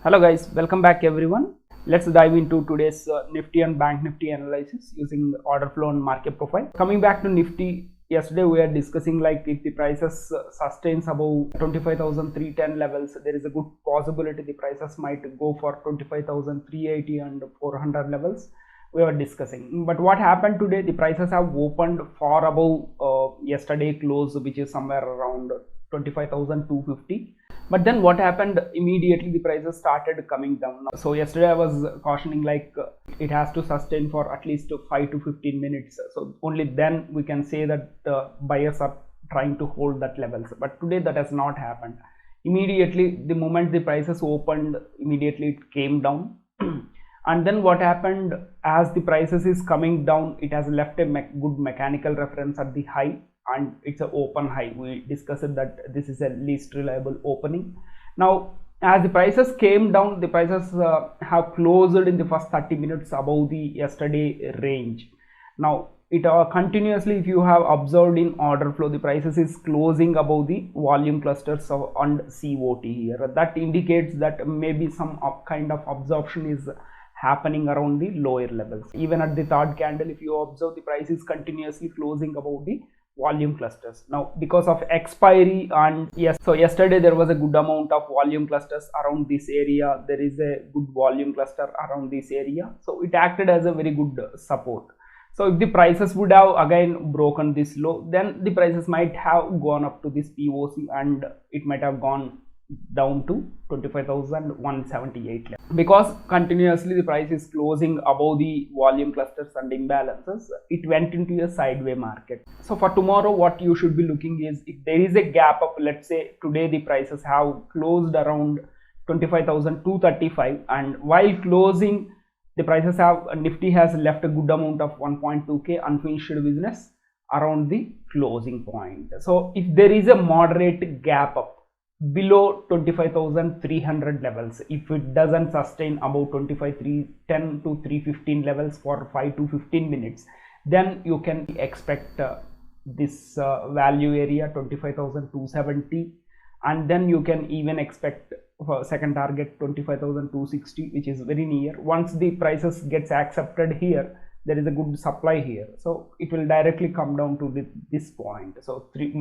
Hello guys, welcome back everyone. Let's dive into today's Nifty and BankNifty analysis using order flow and market profile. Coming back to Nifty, yesterday we are discussing like if the prices sustains above 25,310 levels, there is a good possibility the prices might go for 25,380 and 400 levels. We were discussing, but what happened today? The prices have opened far above yesterday close, which is somewhere around 25,250. But then what happened? Immediately the prices started coming down. So yesterday I was cautioning like it has to sustain for at least 5 to 15 minutes. So only then we can say that buyers are trying to hold that levels. But today that has not happened. Immediately the moment the prices opened, immediately it came down. And then what happened, as the prices is coming down, it has left a good mechanical reference at the high, and it's an open high. We discussed that this is a least reliable opening. Now as the prices came down, the prices have closed in the first 30 minutes above the yesterday range. Now it continuously, if you have observed in order flow, the prices is closing above the volume clusters and COT here. That indicates that maybe some kind of absorption is happening around the lower levels. Even at the third candle, if you observe, the price is continuously closing above the volume clusters. Now because of expiry, and yes, so yesterday there was a good amount of volume clusters around this area. There is a good volume cluster around this area, so it acted as a very good support. So if the prices would have again broken this low, then the prices might have gone up to this POC and it might have gone down to 25,178 level. Because continuously the price is closing above the volume clusters and imbalances, it went into a sideways market. So for tomorrow, what you should be looking is, if there is a gap up, let's say today the prices have closed around 25,235, and while closing the prices have, Nifty has left a good amount of 1.2k unfinished business around the closing point. So if there is a moderate gap up below 25,300 levels, if it doesn't sustain about 25,310 to 315 levels for 5 to 15 minutes, then you can expect this value area 25,270, and then you can even expect second target 25,260, which is very near. Once the prices gets accepted here, there is a good supply here, so it will directly come down to this point. So three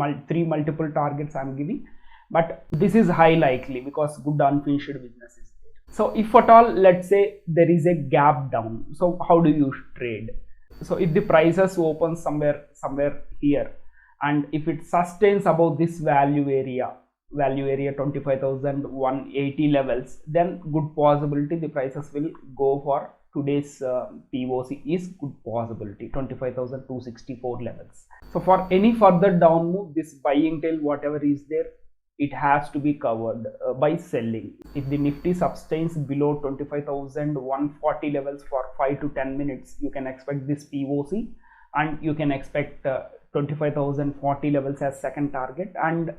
multiple targets I'm giving, but this is high likely because good unfinished business is there. So if at all, let's say there is a gap down, so how do you trade? So if the prices open somewhere here, and if it sustains above this value area 25,180 levels, then good possibility the prices will go for today's POC is good possibility 25,264 levels. So for any further down move, this buying tail whatever is there, it has to be covered by selling. If the Nifty sustains below 25,140 levels for 5 to 10 minutes, you can expect this POC, and you can expect 25,040 levels as second target, and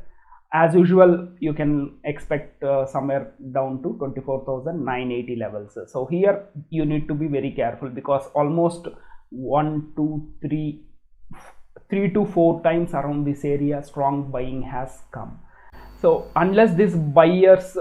as usual you can expect somewhere down to 24,980 levels. So here you need to be very careful, because almost 3 to 4 times around this area strong buying has come. So unless these buyers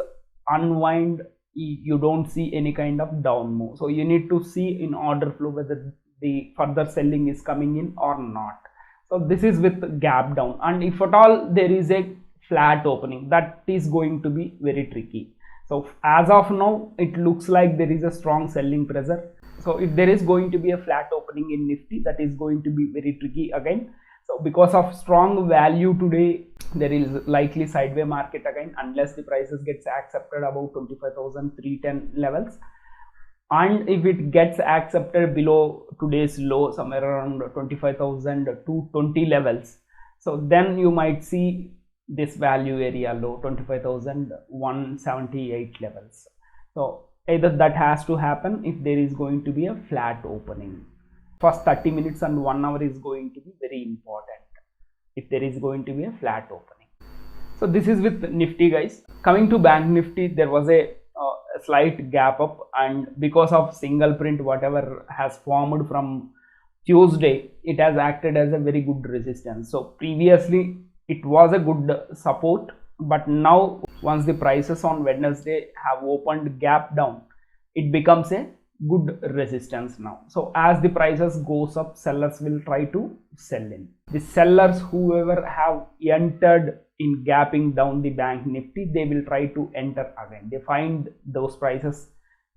unwind, you don't see any kind of down move. So you need to see in order flow whether the further selling is coming in or not. So this is with gap down, and if at all there is a flat opening, that is going to be very tricky. So as of now it looks like there is a strong selling pressure. So if there is going to be a flat opening in Nifty, that is going to be very tricky again. So because of strong value today, there is likely sideways market again, unless the prices gets accepted above 25,310 levels. And if it gets accepted below today's low, somewhere around 25,220 levels, so then you might see this value area low 25,178 levels. So either that has to happen if there is going to be a flat opening. First 30 minutes and 1 hour is going to be very important if there is going to be a flat opening. So this is with Nifty, guys. Coming to Bank Nifty, there was a slight gap up, and because of single print whatever has formed from Tuesday, it has acted as a very good resistance. So previously it was a good support, but now once the prices on Wednesday have opened gap down, it becomes a good resistance now. So as the prices goes up, sellers will try to sell in. The sellers, whoever have entered in gapping down the bank nifty, they will try to enter again. They find those prices,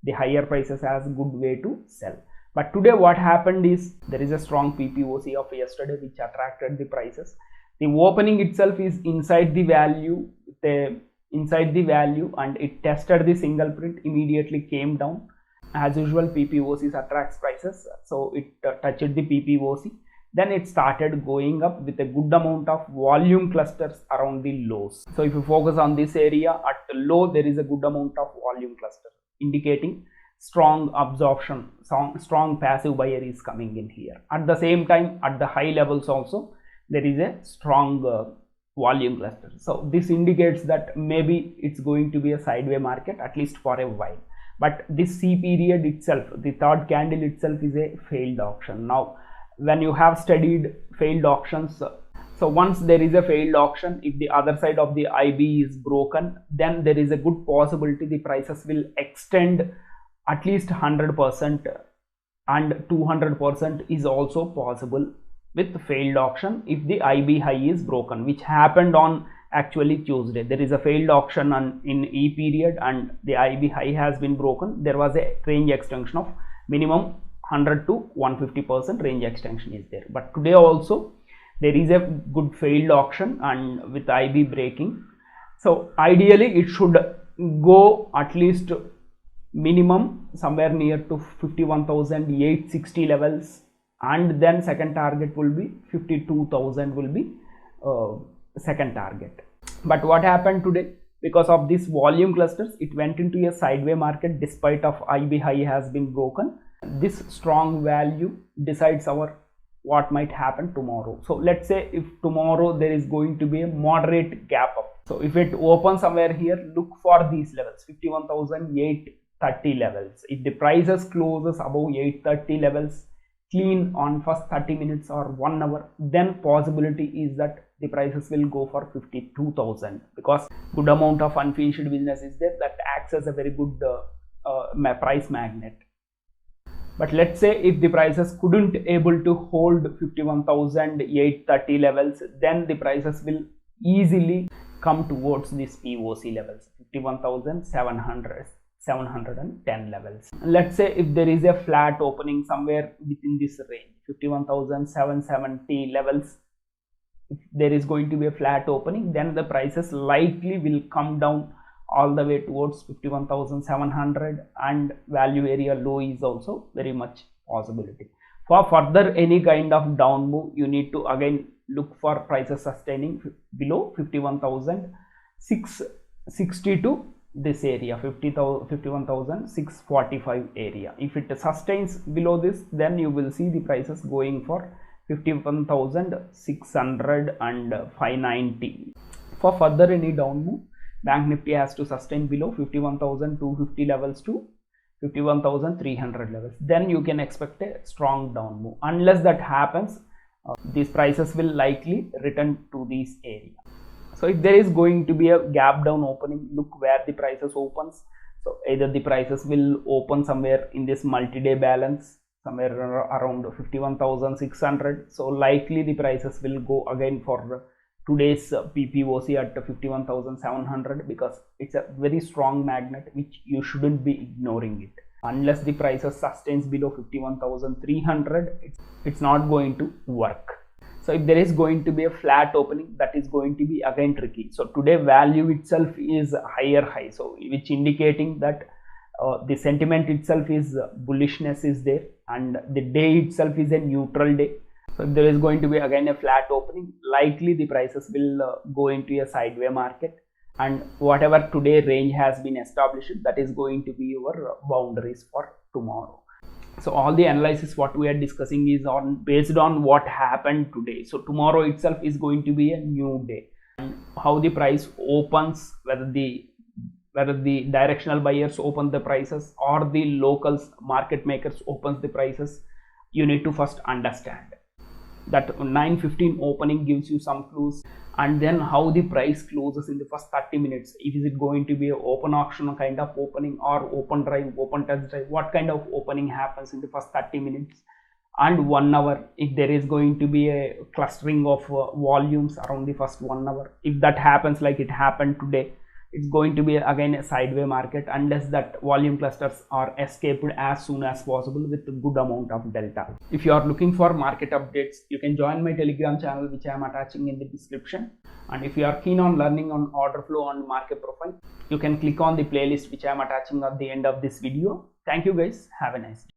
the higher prices, as a good way to sell. But today what happened is there is a strong PPOC of yesterday which attracted the prices. The opening itself is inside the value, and it tested the single print, immediately came down. As usual, PPOCs attracts prices, so it touched the PPOC. Then it started going up with a good amount of volume clusters around the lows. So if you focus on this area, at the low there is a good amount of volume cluster, indicating strong absorption, strong passive buyer is coming in here. At the same time, at the high levels also there is a strong volume cluster. So this indicates that maybe it's going to be a sideways market, at least for a while. But this C period itself, the third candle itself, is a failed auction. Now when you have studied failed auctions, so once there is a failed auction, if the other side of the IB is broken, then there is a good possibility the prices will extend at least 100%, and 200% is also possible with failed auction if the IB high is broken, which happened on actually Tuesday. There is a failed auction in E period and the IB high has been broken. There was a range extension of minimum 100 to 150% range extension is there. But today also there is a good failed auction and with IB breaking. So ideally it should go at least minimum somewhere near to 51,860 levels, and then second target will be 52,000 will be second target. But what happened today, because of this volume clusters, it went into a sideways market despite of IB high has been broken. This strong value decides what might happen tomorrow. So let's say if tomorrow there is going to be a moderate gap up, so if it opens somewhere here, look for these levels, 51,830 levels. If the prices closes above 830 levels clean on first 30 minutes or 1 hour, then possibility is that the prices will go for 52,000, because good amount of unfinished business is there that acts as a very good price magnet. But let's say if the prices couldn't able to hold 51,830 levels, then the prices will easily come towards these POC levels, 51,710 levels. Let's say if there is a flat opening somewhere within this range, 51,770 levels, if there is going to be a flat opening, then the prices likely will come down all the way towards 51,700, and value area low is also very much possibility. For further any kind of down move, you need to again look for prices sustaining below 51,660 to this area, 51,645 area. If it sustains below this, then you will see the prices going for 51,600 and 590. For further any down move, Bank Nifty has to sustain below 51,250 levels to 51,300 levels. Then you can expect a strong down move. Unless that happens, these prices will likely return to this area. So if there is going to be a gap down opening, look where the prices opens. So either the prices will open somewhere in this multi-day balance, somewhere around 51,600. So likely the prices will go again for today's PPOC at 51,700, because it's a very strong magnet which you shouldn't be ignoring it. Unless the prices sustains below 51,300, it's not going to work. So if there is going to be a flat opening, that is going to be again tricky. So today value itself is higher high, so which indicating that the sentiment itself is bullishness is there, and the day itself is a neutral day. So if there is going to be again a flat opening, likely the prices will go into a sideways market, and whatever today range has been established, that is going to be your boundaries for tomorrow. So all the analysis what we are discussing is based on what happened today. So tomorrow itself is going to be a new day, and how the price opens, whether the directional buyers open the prices or the locals market makers opens the prices, you need to first understand. that 9:15 opening gives you some clues, and then how the price closes in the first 30 minutes. Is it going to be an open auction kind of opening, or open drive, open test drive? What kind of opening happens in the first 30 minutes and 1 hour? If there is going to be a clustering of volumes around the first 1 hour, if that happens like it happened today, it's going to be again a sideways market unless that volume clusters are escaped as soon as possible with a good amount of delta. If you are looking for market updates, you can join my Telegram channel, which I am attaching in the description. And if you are keen on learning on order flow and market profile, you can click on the playlist which I am attaching at the end of this video. Thank you guys. Have a nice day.